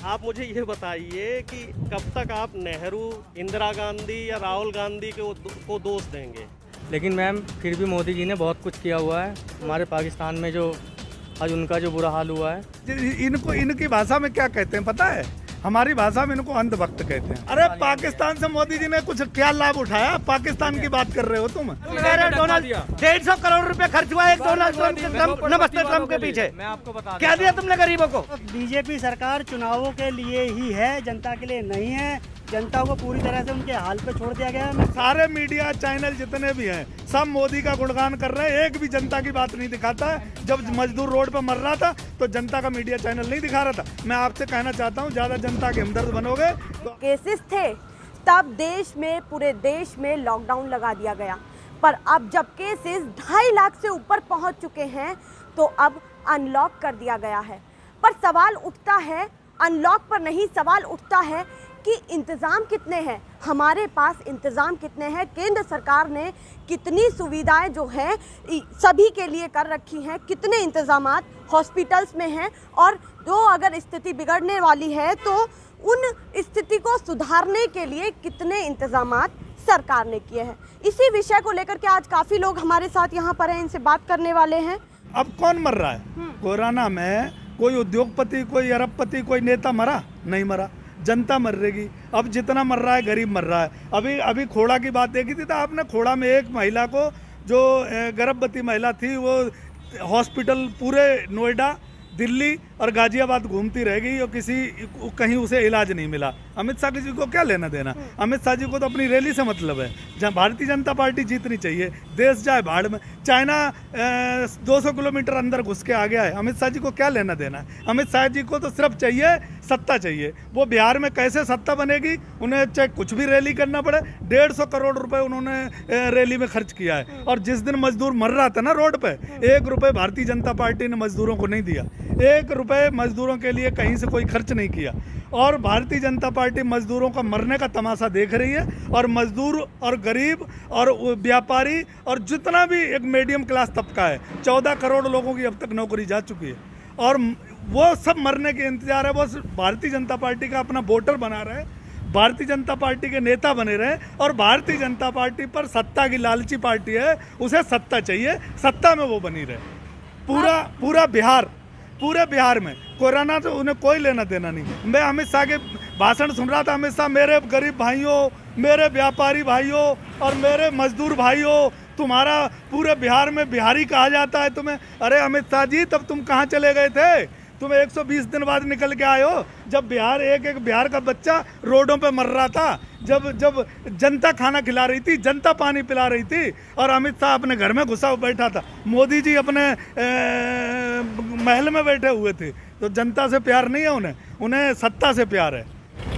आप मुझे ये बताइए कि कब तक आप नेहरू, इंदिरा गांधी या राहुल गांधी को दोष देंगे? लेकिन मैम फिर भी मोदी जी ने बहुत कुछ किया हुआ है हमारे पाकिस्तान में, जो आज उनका जो बुरा हाल हुआ है। इनको इनकी भाषा में क्या कहते हैं पता है? हमारी भाषा में इनको अंधभक्त कहते हैं। अरे पाकिस्तान से मोदी जी ने कुछ क्या लाभ उठाया? पाकिस्तान की बात कर रहे हो तुम? 150 करोड़ रुपए खर्च हुआ है डोनाल्ड ट्रम्प, नमस्ते ट्रम्प के पीछे। मैं आपको बता क्या दिया तुमने गरीबों को? बीजेपी सरकार चुनावों के लिए ही है, जनता के लिए नहीं है। जनता को पूरी तरह से उनके हाल पे छोड़ दिया गया है। सारे मीडिया चैनल जितने भी हैं सब मोदी का गुणगान कर रहे हैं, एक भी जनता की बात नहीं दिखाता है। जब मजदूर रोड पर मर रहा था तो जनता का मीडिया चैनल नहीं दिखा रहा था। मैं आपसे कहना चाहता हूँ, ज्यादा जनता के हमदर्द बनोगे तो केसेस थे तब देश में, पूरे देश में लॉकडाउन लगा दिया गया, पर अब जब केसेस 2.5 लाख से ऊपर पहुंच चुके हैं तो अब अनलॉक कर दिया गया है। पर सवाल उठता है, अनलॉक पर नहीं, सवाल उठता है कि इंतज़ाम कितने हैं, हमारे पास इंतज़ाम कितने हैं, केंद्र सरकार ने कितनी सुविधाएं जो हैं सभी के लिए कर रखी हैं, कितने इंतज़ामात हॉस्पिटल्स में हैं, और जो अगर स्थिति बिगड़ने वाली है तो उन स्थिति को सुधारने के लिए कितने इंतज़ामात सरकार ने किए हैं। इसी विषय को लेकर के आज काफ़ी लोग हमारे साथ यहाँ पर हैं, इनसे बात करने वाले हैं। अब कौन मर रहा है? कोरोना में कोई उद्योगपति, कोई अरबपति, कोई नेता मरा? नहीं मरा। जनता मर रहेगी। अब जितना मर रहा है गरीब मर रहा है। अभी खोड़ा की बात देखी थी तो आपने, खोड़ा में एक महिला को, जो गर्भवती महिला थी, वो हॉस्पिटल पूरे नोएडा, दिल्ली और गाजियाबाद घूमती रह गई और कहीं उसे इलाज नहीं मिला। अमित शाह जी को क्या लेना देना? अमित शाह जी को तो अपनी रैली से मतलब है। जहाँ भारतीय जनता पार्टी जीतनी चाहिए, देश जाए भाड़ में। चाइना 200 किलोमीटर अंदर घुस के आ गया है, अमित शाह जी को क्या लेना देना है? अमित शाह जी को तो सिर्फ चाहिए सत्ता चाहिए। वो बिहार में कैसे सत्ता बनेगी? उन्हें चाहे कुछ भी रैली करना पड़े। 150 करोड़ रुपए उन्होंने रैली में खर्च किया है। और जिस दिन मजदूर मर रहा था ना रोड पे, 1 रुपये भारतीय जनता पार्टी ने मजदूरों को नहीं दिया। 1 रुपये मजदूरों के लिए कहीं से कोई खर्च नहीं किया। और भारतीय जनता पार्टी मजदूरों का मरने का तमाशा देख रही है। और मजदूर और गरीब और व्यापारी और जितना भी एक मीडियम क्लास तबका है, 14 करोड़ लोगों की अब तक नौकरी जा चुकी है। और वो सब मरने के इंतजार है। वो भारतीय जनता पार्टी का अपना वोटर बना रहे, भारतीय जनता पार्टी के नेता बने रहे। और भारतीय जनता पार्टी पर सत्ता की लालची पार्टी है, उसे सत्ता चाहिए, सत्ता में वो बनी रहे। पूरे बिहार में कोरोना से उन्हें कोई लेना देना नहीं। मैं अमित शाह के भाषण सुन रहा था। अमित शाह, मेरे गरीब भाइयों, मेरे व्यापारी भाइयों और मेरे मजदूर भाइयों, तुम्हारा पूरे बिहार में बिहारी कहा जाता है तुम्हें। अरे अमित शाह जी, तब तुम कहाँ चले गए थे? तुम 120 दिन बाद निकल के आए हो, जब बिहार एक बिहार का बच्चा रोडों पे मर रहा था, जब जनता खाना खिला रही थी, जनता पानी पिला रही थी, और अमित शाह अपने घर में घुसा बैठा था। मोदी जी अपने महल में बैठे हुए थे। तो जनता से प्यार नहीं है उन्हें सत्ता से प्यार है।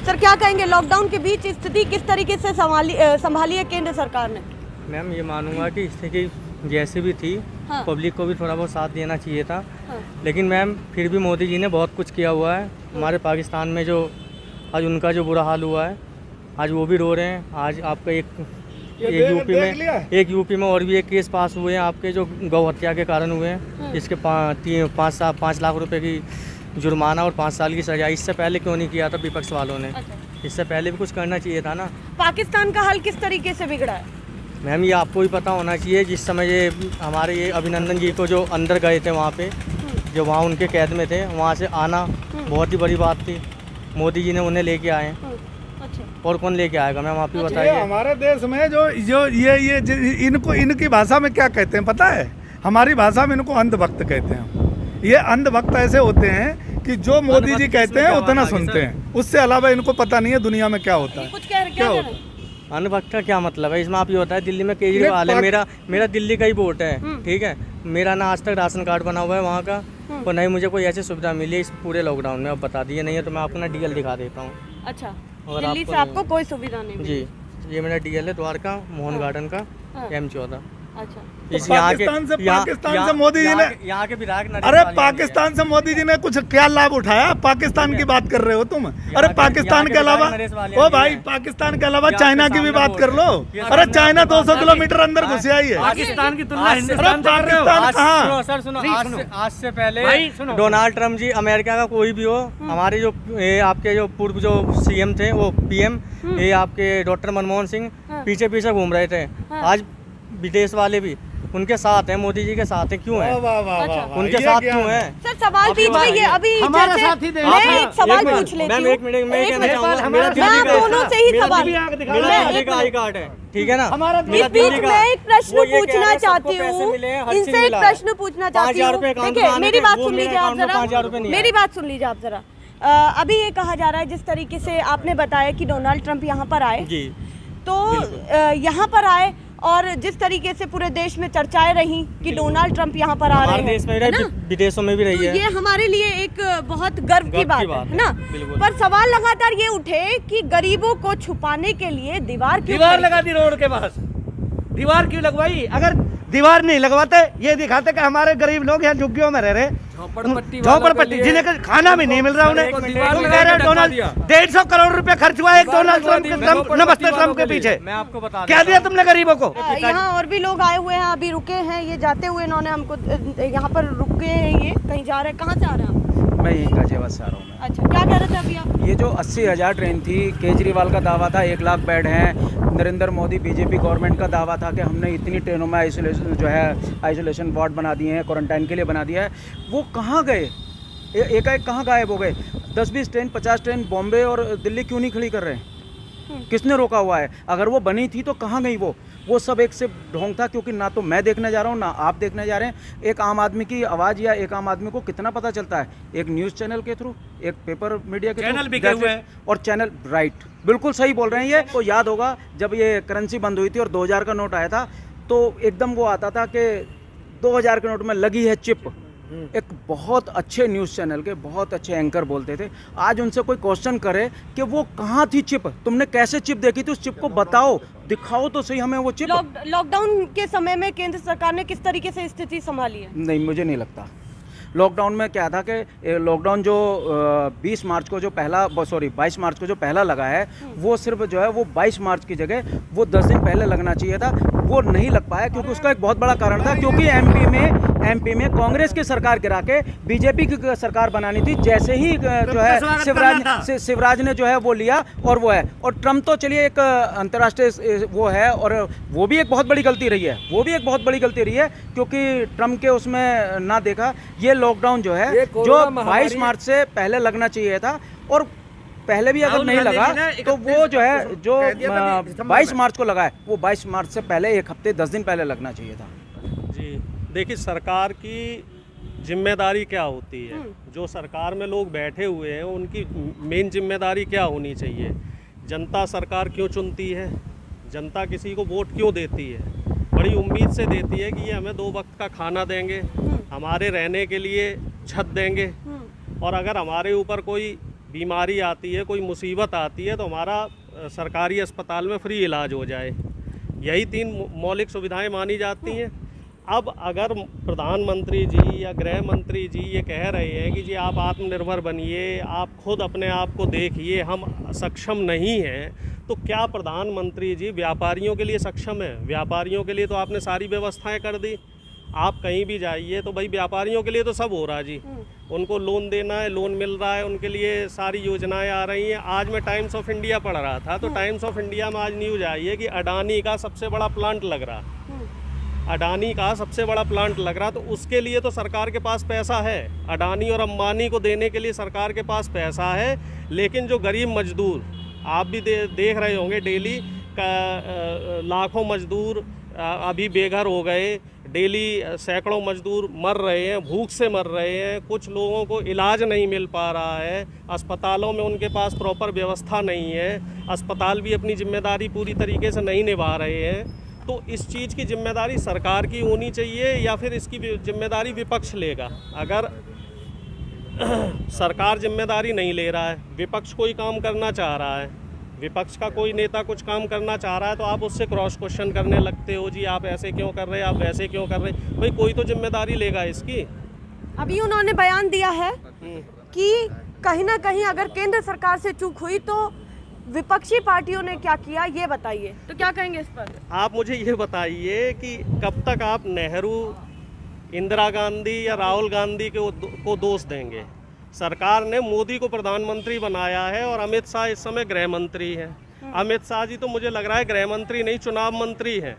सर, क्या कहेंगे, लॉकडाउन के बीच स्थिति किस तरीके से संभाली है केंद्र सरकार ने? मैम ये मानूंगा कि स्थिति जैसी भी थी, हाँ। पब्लिक को भी थोड़ा बहुत साथ देना चाहिए था। हाँ। लेकिन मैम फिर भी मोदी जी ने बहुत कुछ किया हुआ है हमारे पाकिस्तान में, जो आज उनका जो बुरा हाल हुआ है, आज वो भी रो रहे हैं। आज आपका एक यूपी में और भी एक केस पास हुए हैं आपके, जो गौ हत्या के कारण हुए हैं, जिसके 5 लाख रुपए की जुर्माना और 5 साल की सजा। इससे पहले क्यों नहीं किया था विपक्ष वालों ने? इससे पहले भी कुछ करना चाहिए था ना। पाकिस्तान का हाल किस तरीके से बिगड़ा है? मैम ये आपको ही पता होना चाहिए। जिस समय ये हमारे ये अभिनंदन जी को जो अंदर गए थे वहाँ पे, जो वहाँ उनके कैद में थे, वहाँ से आना बहुत ही बड़ी बात थी। मोदी जी ने उन्हें लेके आए। और कौन लेके आएगा मैम, आप ही बताइए। हमारे देश में जो ये इनकी भाषा में क्या कहते हैं पता है? हमारी भाषा में इनको अंधभक्त कहते हैं। ये अंधभक्त ऐसे होते हैं कि जो मोदी जी कहते हैं उतना सुनते हैं, उससे अलावा इनको पता नहीं है दुनिया में क्या होता है। क्या होता है? अनुभक्त का क्या मतलब है? इसमें आप ये होता है, दिल्ली में केजरीवाल है, मेरा दिल्ली का ही वोट है, ठीक है। मेरा ना आज तक राशन कार्ड बना हुआ है वहाँ का, और नहीं मुझे कोई ऐसी सुविधा मिली है इस पूरे लॉकडाउन में। अब बता दिए, नहीं है तो मैं आपको ना DL दिखा देता हूँ। अच्छा, दिल्ली से आपको कोई सुविधा नहीं मिली? जी, ये मेरा DL है द्वारका मोहन गार्डन का, M14। अच्छा, पाकिस्तान से मोदी जी ने, यहाँ के विधायक अरे पाकिस्तान से मोदी जी ने कुछ क्या लाभ उठाया? पाकिस्तान की बात कर रहे हो तुम? अरे पाकिस्तान के अलावा, ओ भाई पाकिस्तान के अलावा चाइना की भी बात कर लो। अरे चाइना 200 किलोमीटर अंदर घुस आई है। पाकिस्तान की तुलना हिंदुस्तान कहाँ? सर सुनो, आज से पहले डोनाल्ड ट्रम्प जी, अमेरिका का कोई भी हो, हमारे जो आपके जो पूर्व जो सीएम थे, वो पीएम, ये आपके डॉक्टर मनमोहन सिंह पीछे पीछे घूम रहे थे। आज विदेश वाले भी उनके साथ हैं, मोदी जी के साथ हैं। क्यों है? उनके साथ क्यों है? सर सवाल बीच में ये अभी हमारा जैसे साथी दे, मैं एक सवाल पूछ लेती हूँ। एक मिनट मैं कहना चाहूँगा, मैं दोनों से ही सवाल, मेरा दिल्ली का आई कार्ड है, ठीक है ना? इस बीच मैं एक प्रश्न पूछना चाहती हूँ, इनसे एक प्रश्न पूछना चाहती हूँ। देखिए मेरी बात सुन लीजिए आप जरा, मेरी बात सुन लीजिए आप जरा। अभी ये कहा जा रहा है, जिस तरीके से आपने बताया कि डोनाल्ड ट्रंप यहाँ पर आए, तो यहाँ पर आए और जिस तरीके से पूरे देश में चर्चाएं रही कि डोनाल्ड ट्रंप यहाँ पर आ रहे हैं, देश में रहे, विदेशों में भी रही है, तो ये हमारे लिए एक बहुत गर्व की बात है ना? पर सवाल लगातार ये उठे कि गरीबों को छुपाने के लिए दीवार लगा दी रोड के पास। दीवार क्यों लगवाई? अगर दीवार नहीं लगवाते, ये दिखाते कि हमारे गरीब लोग यहाँ झुग्गियों में रह रहे, झोपड़पट्टी, जिन्हें खाना भी नहीं मिल रहा उन्हें। तुम कह रहे हो डोनाल्ड 150 करोड़ रुपए खर्च हुआ एक डोनाल्ड ट्रंप, नमस्ते ट्रंप के पीछे। मैं आपको बता क्या दिया तुमने गरीबों को? यहाँ और भी लोग आए हुए हैं, अभी रुके हैं, ये जाते हुए इन्होंने हमको यहाँ पर रुके हैं, ये कहीं जा रहे हैं। कहाँ से आ रहे हैं आप? मैं यहीं गाजियाबाद से आ रहा हूँ। अच्छा, क्या कह रहे थे अभी आप? ये जो 80,000 ट्रेन थी, केजरीवाल का दावा था 1 लाख बेड हैं, नरेंद्र मोदी बीजेपी गवर्नमेंट का दावा था कि हमने इतनी ट्रेनों में आइसोलेशन वार्ड बना दिए हैं, क्वारंटाइन के लिए बना दिया है। वो कहाँ गए? एकाएक कहाँ गायब हो गए? 10-20 ट्रेन, 50 ट्रेन बॉम्बे और दिल्ली क्यों नहीं खड़ी कर रहे हैं? किसने रोका हुआ है? अगर वो बनी थी तो कहाँ गई वो सब एक से ढोंग था, क्योंकि ना तो मैं देखने जा रहा हूँ ना आप देखने जा रहे हैं। एक आम आदमी की आवाज़ या एक आम आदमी को कितना पता चलता है? एक न्यूज़ चैनल के थ्रू, एक पेपर मीडिया के चैनल भी थ्रू, और चैनल, राइट, बिल्कुल सही बोल रहे हैं। ये तो याद होगा जब ये करेंसी बंद हुई थी और 2000 का नोट आया था, तो एकदम वो आता था कि 2000 के नोट में लगी है चिप। एक बहुत अच्छे न्यूज़ चैनल के बहुत अच्छे एंकर बोलते थे। आज उनसे कोई क्वेश्चन करे कि वो कहाँ थी चिप, तुमने कैसे चिप देखी थी, उस चिप को बताओ, दिखाओ तो सही हमें वो चिप। लॉकडाउन के समय में केंद्र सरकार ने किस तरीके से स्थिति संभाली है? नहीं, मुझे नहीं लगता। लॉकडाउन में क्या था कि लॉकडाउन जो 22 मार्च को जो पहला लगा है, वो सिर्फ जो है वो 22 मार्च की जगह वो 10 दिन पहले लगना चाहिए था। वो नहीं लग पाया क्योंकि उसका एक बहुत बड़ा कारण था, क्योंकि एमपी में कांग्रेस की सरकार गिरा के बीजेपी की सरकार बनानी थी। जैसे ही जो है शिवराज ने जो है वो लिया और वो है। और ट्रम्प तो चलिए एक अंतर्राष्ट्रीय वो है, और वो भी एक बहुत बड़ी गलती रही है, क्योंकि ट्रम्प के उसमें ना देखा। ये लॉकडाउन जो है जो 22 मार्च से पहले लगना चाहिए था, और पहले भी अगर नहीं लगा तो वो जो है जो 22 मार्च को लगा है, वो 22 मार्च से पहले 1 हफ्ते 10 दिन पहले लगना चाहिए था। जी देखिए, सरकार की जिम्मेदारी क्या होती है? जो सरकार में लोग बैठे हुए हैं उनकी मेन जिम्मेदारी क्या होनी चाहिए? जनता सरकार क्यों चुनती है? जनता किसी को वोट क्यों देती है? बड़ी उम्मीद से देती है कि ये हमें 2 वक्त का खाना देंगे, हमारे रहने के लिए छत देंगे, और अगर हमारे ऊपर कोई बीमारी आती है, कोई मुसीबत आती है, तो हमारा सरकारी अस्पताल में फ्री इलाज हो जाए। यही 3 मौलिक सुविधाएं मानी जाती हैं। अब अगर प्रधानमंत्री जी या गृह मंत्री जी ये कह रहे हैं कि जी आप आत्मनिर्भर बनिए, आप खुद अपने आप को देखिए, हम सक्षम नहीं हैं, तो क्या प्रधानमंत्री जी व्यापारियों के लिए सक्षम है? व्यापारियों के लिए तो आपने सारी व्यवस्थाएं कर दी। आप कहीं भी जाइए तो भाई व्यापारियों के लिए तो सब हो रहा है जी। उनको लोन देना है, लोन मिल रहा है, उनके लिए सारी योजनाएं आ रही हैं। आज मैं टाइम्स ऑफ इंडिया पढ़ रहा था, तो टाइम्स ऑफ इंडिया में आज न्यूज़ आई है कि अडानी का सबसे बड़ा प्लांट लग रहा, तो उसके लिए तो सरकार के पास पैसा है। अडानी और अंबानी को देने के लिए सरकार के पास पैसा है, लेकिन जो गरीब मजदूर, आप भी देख रहे होंगे डेली लाखों मजदूर अभी बेघर हो गए, डेली सैकड़ों मजदूर मर रहे हैं, भूख से मर रहे हैं, कुछ लोगों को इलाज नहीं मिल पा रहा है, अस्पतालों में उनके पास प्रॉपर व्यवस्था नहीं है, अस्पताल भी अपनी जिम्मेदारी पूरी तरीके से नहीं निभा रहे हैं। तो इस चीज़ की जिम्मेदारी सरकार की होनी चाहिए या फिर इसकी जिम्मेदारी विपक्ष लेगा? अगर सरकार जिम्मेदारी नहीं ले रहा है, विपक्ष कोई काम करना चाह रहा है, विपक्ष का कोई नेता कुछ काम करना चाह रहा है तो आप उससे क्रॉस क्वेश्चन करने लगते हो, जी आप ऐसे क्यों कर रहे हैं, आप वैसे क्यों कर रहे हैं। भाई कोई तो जिम्मेदारी लेगा इसकी। अभी उन्होंने बयान दिया है कि कहीं ना कहीं अगर केंद्र सरकार से चूक हुई तो विपक्षी पार्टियों ने क्या किया, ये बताइए। तो क्या कहेंगे इस पर? आप मुझे ये बताइए कि कब तक आप नेहरू, इंदिरा गांधी या राहुल गांधी को दोष देंगे। सरकार ने मोदी को प्रधानमंत्री बनाया है और अमित शाह इस समय गृह मंत्री है। अमित शाह जी तो मुझे लग रहा है गृह मंत्री नहीं, चुनाव मंत्री है।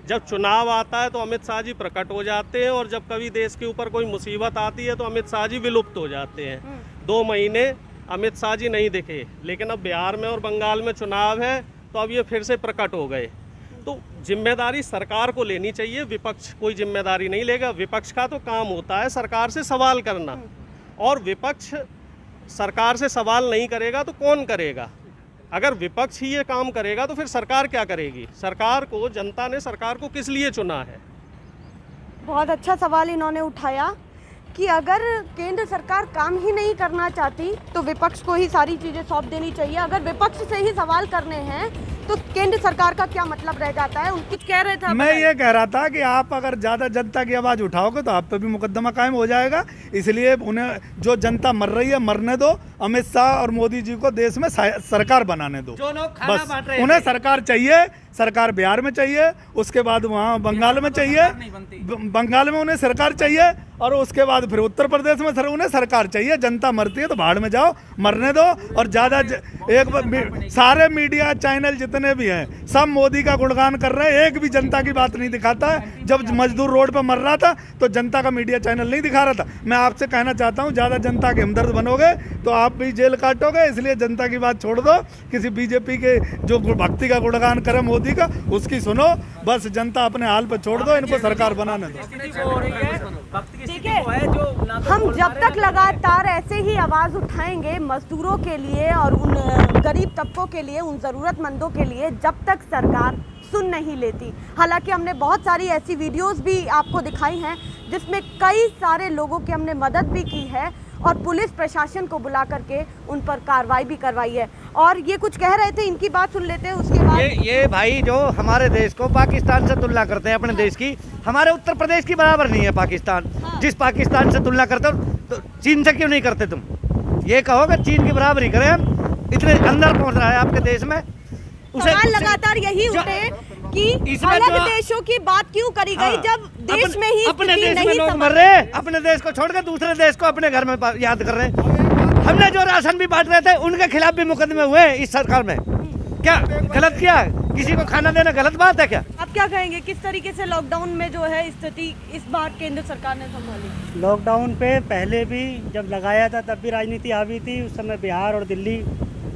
जब चुनाव आता है तो अमित शाह जी प्रकट हो जाते हैं और जब कभी देश के ऊपर कोई मुसीबत आती है तो अमित शाह जी विलुप्त हो जाते हैं। 2 महीने अमित शाह जी नहीं दिखे, लेकिन अब बिहार में और बंगाल में चुनाव है तो अब ये फिर से प्रकट हो गए। तो जिम्मेदारी सरकार को लेनी चाहिए, विपक्ष कोई जिम्मेदारी नहीं लेगा। विपक्ष का तो काम होता है सरकार से सवाल करना, और विपक्ष सरकार से सवाल नहीं करेगा तो कौन करेगा? अगर विपक्ष ही ये काम करेगा तो फिर सरकार क्या करेगी? सरकार को, जनता ने सरकार को किस लिए चुना है? बहुत अच्छा सवाल इन्होंने उठाया कि अगर केंद्र सरकार काम ही नहीं करना चाहती तो विपक्ष को ही सारी चीज़ें सौंप देनी चाहिए। अगर विपक्ष से ही सवाल करने हैं तो केंद्र सरकार का क्या मतलब रह जाता है? कुछ कह रहे थे। मैं ये कह रहा था कि आप अगर ज़्यादा जनता की आवाज़ उठाओगे तो आप पे भी मुकदमा कायम हो जाएगा। इसलिए उन्हें, जो जनता मर रही है मरने दो। अमित शाह और मोदी जी को देश में सरकार बनाने दो। जो लोग खाना बांट रहे बस उन्हें सरकार चाहिए। सरकार बिहार में चाहिए, उसके बाद वहाँ बंगाल में चाहिए, बंगाल में उन्हें सरकार चाहिए, और उसके बाद फिर उत्तर प्रदेश में उन्हें सरकार चाहिए। जनता मरती है तो भाड़ में जाओ, मरने दो। और ज़्यादा सारे मीडिया चैनल जितने भी हैं सब मोदी का गुणगान कर रहे हैं, एक भी जनता की बात नहीं दिखाता है। जब मजदूर रोड पर मर रहा था तो जनता का मीडिया चैनल नहीं दिखा रहा था। मैं आपसे कहना चाहता हूँ, ज़्यादा जनता के हमदर्द बनोगे तो आप भी जेल काटोगे। इसलिए जनता की बात छोड़ दो। किसी बीजेपी के जो भक्ति का गुणगान करे मोदी का, उसकी सुनो। बस जनता अपने हाल पर छोड़ दो, इनको सरकार बनाने दो। देखिए, हम जब तक लगातार ऐसे ही आवाज़ उठाएंगे मजदूरों के लिए और उन गरीब तबकों के लिए, उन ज़रूरतमंदों के लिए, जब तक सरकार सुन नहीं लेती। हालांकि हमने बहुत सारी ऐसी वीडियोस भी आपको दिखाई हैं जिसमें कई सारे लोगों की हमने मदद भी की है और पुलिस प्रशासन को बुला करके उन पर कार्रवाई भी करवाई है। और ये कुछ कह रहे थे, इनकी बात सुन लेते हैं उसके बाद। ये भाई जो हमारे देश को पाकिस्तान से तुलना करते हैं अपने देश की, हमारे उत्तर प्रदेश की बराबर नहीं है पाकिस्तान। जिस पाकिस्तान से तुलना करते हो तो चीन से क्यों नहीं करते तुम? ये कहो कि चीन की बराबरी करें हम, इतने अंदर पहुंच रहा है आपके देश में। सवाल लगातार यही उठे कि अलग देशों की बात क्यों करी गई जब देश में ही अपने देश में नहीं लोग मर रहे हैं, अपने देश को छोड़कर दूसरे देश को अपने घर में याद कर रहे हैं। हमने जो राशन भी बांट रहे थे उनके खिलाफ भी मुकदमे हुए इस सरकार में। क्या गलत किया? किसी को खाना देना गलत बात है क्या? आप क्या कहेंगे, किस तरीके से लॉकडाउन में जो है स्थिति इस बार केंद्र सरकार ने संभाली? लॉकडाउन पे पहले भी जब लगाया था तब भी राजनीति हावी थी। उस समय बिहार और दिल्ली,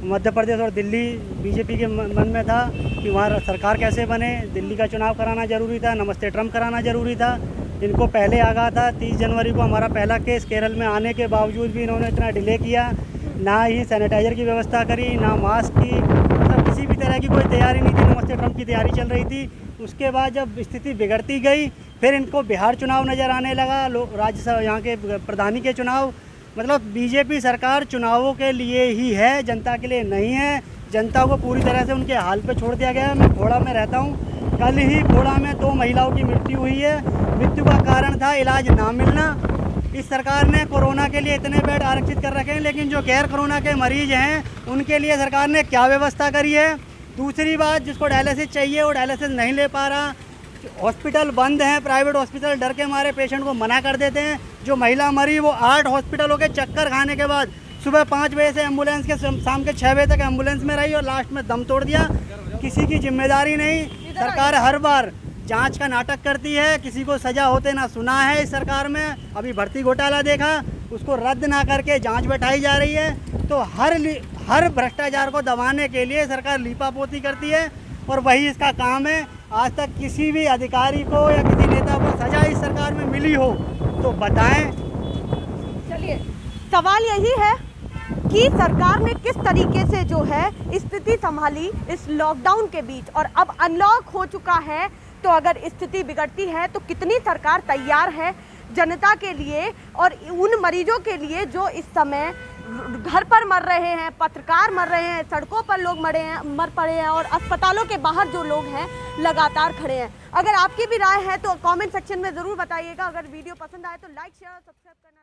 मध्य प्रदेश और दिल्ली बीजेपी के मन में था कि वहाँ सरकार कैसे बने। दिल्ली का चुनाव कराना जरूरी था, नमस्ते ट्रम्प कराना जरूरी था। इनको पहले आगाह था। 30 जनवरी को हमारा पहला केस केरल में आने के बावजूद भी इन्होंने इतना डिले किया। ना ही सैनिटाइज़र की व्यवस्था करी, ना मास्क की, मतलब किसी भी तरह की कोई तैयारी नहीं थी। नमस्ते ट्रम्प की तैयारी चल रही थी। उसके बाद जब स्थिति बिगड़ती गई, फिर इनको बिहार चुनाव नज़र आने लगा, राज्यसभा यहाँ के प्रधानी के चुनाव। मतलब बीजेपी सरकार चुनावों के लिए ही है, जनता के लिए नहीं है। जनता को पूरी तरह से उनके हाल पे छोड़ दिया गया है। मैं खोड़ा में रहता हूँ। कल ही खोड़ा में 2 महिलाओं की मृत्यु हुई है। मृत्यु का कारण था इलाज ना मिलना। इस सरकार ने कोरोना के लिए इतने बेड आरक्षित कर रखे हैं, लेकिन जो गैर कोरोना के मरीज हैं उनके लिए सरकार ने क्या व्यवस्था करी है? दूसरी बात, जिसको डायलिसिस चाहिए वो डायलिसिस नहीं ले पा रहा। हॉस्पिटल बंद हैं, प्राइवेट हॉस्पिटल डर के मारे पेशेंट को मना कर देते हैं। जो महिला मरी वो 8 हॉस्पिटलों के चक्कर खाने के बाद सुबह 5 बजे से एम्बुलेंस के शाम के 6 बजे तक एम्बुलेंस में रही और लास्ट में दम तोड़ दिया। किसी की जिम्मेदारी नहीं। सरकार हर बार जांच का नाटक करती है, किसी को सजा होते ना सुना है इस सरकार में। अभी भर्ती घोटाला देखा, उसको रद्द ना करके जांच बैठाई जा रही है। तो हर भ्रष्टाचार को दबाने के लिए सरकार लीपापोती करती है और वही इसका काम है। आज तक किसी भी अधिकारी को या किसी नेता को सजा इस सरकार में मिली हो तो बताएं। चलिए, सवाल यही है कि सरकार ने किस तरीके से जो है स्थिति संभाली इस लॉकडाउन के बीच, और अब अनलॉक हो चुका है तो अगर स्थिति बिगड़ती है तो कितनी सरकार तैयार है जनता के लिए और उन मरीजों के लिए जो इस समय घर पर मर रहे हैं, पत्रकार मर रहे हैं, सड़कों पर लोग मर पड़े हैं और अस्पतालों के बाहर जो लोग हैं लगातार खड़े हैं। अगर आपकी भी राय है तो कमेंट सेक्शन में ज़रूर बताइएगा। अगर वीडियो पसंद आए तो लाइक शेयर और सब्सक्राइब करना